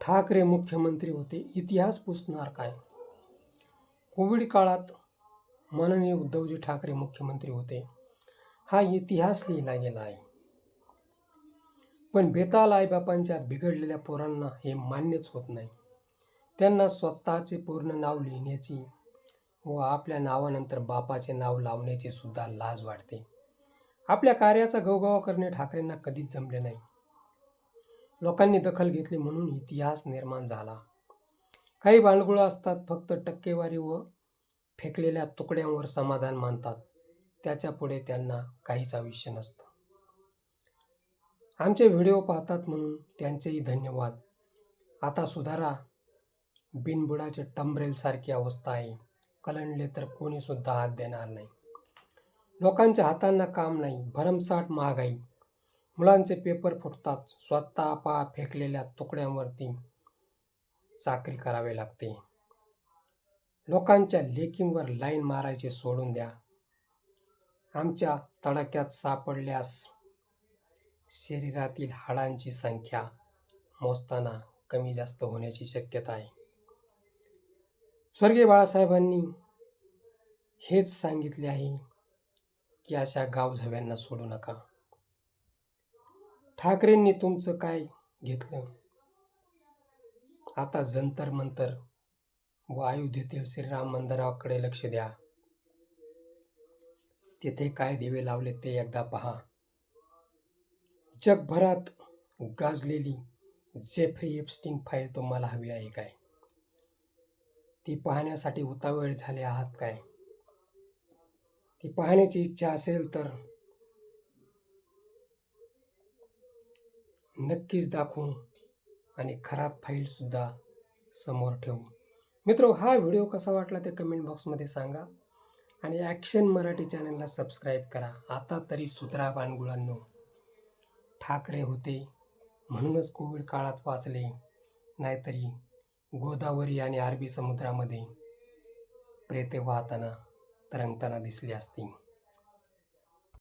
ठाकरे मुख्यमंत्री होते, इतिहास पुसणार काय? कोविड काळात माननीय उद्धवजी ठाकरे मुख्यमंत्री होते, हा इतिहास लिहिला गेला आहे. पण बेताल आईबापांच्या बिघडलेल्या पोरांना हे मान्यच होत नाही. त्यांना स्वतःचे पूर्ण नाव लिहिण्याची व आपल्या नावानंतर बापाचे नाव लावण्याची सुद्धा लाज वाटते. आपल्या कार्याचा गवगवा करणे ठाकरेंना कधीच जमले नाही. लोकांनी दखल घेतली म्हणून इतिहास निर्माण झाला. काही भांडगुळं असतात, फक्त टक्केवारी व फेकलेल्या तुकड्यांवर समाधान मानतात. त्याच्या पुढे त्यांना काहीच आयुष्य नसतं. आमचे व्हिडिओ पाहतात म्हणून त्यांचेही धन्यवाद. आता सुधारा. बिनबुडाचे टंबरेल सारखी अवस्था आहे. कलंडले तर कोणी सुद्धा हात देणार नाही. लोकांच्या हातांना काम नाही, भरमसाठ महागाई, मुलांचे पेपर फुटतात, स्वतः फेकलेल्या तुकड्यांवरती चाकरी करावी लागते. लोकांच्या लेकींवर लाईन मारायचे सोडून द्या. आमच्या तडाख्यात सापडल्यास शरीरातील हाडांची संख्या मोजताना कमी जास्त होण्याची शक्यता आहे. स्वर्गीय बाळासाहेबांनी हेच सांगितले आहे की अशा गावझव्यांना सोडू नका. ठाकरेंनी तुमचं काय घेतलं? आता जंतर मंतर व अयोध्येतील श्रीराम मंदिराकडे लक्ष द्या. तिथे काय दिवे लावले ते एकदा पहा. जगभरात गाजलेली जेफ्री एप्स्टीन फाईल तुम्हाला हवी आहे काय? ती पाहण्यासाठी उतावळे झाले आहात काय? ती पाहण्याची इच्छा असेल तर नक्कीच दाखवू आणि खराब फाईल सुद्धा समोर ठेवू. मित्रो, हा व्हिडिओ कसा वाटला ते कमेंट बॉक्समध्ये सांगा आणि ॲक्शन मराठी चॅनलला सबस्क्राईब करा. आता तरी सुधरा बाणगुळांनो. ठाकरे होते म्हणूनच कोविड काळात वाचले, नाहीतरी गोदावरी आणि अरबी समुद्रामध्ये प्रेते वाहताना तरंगताना दिसली असती.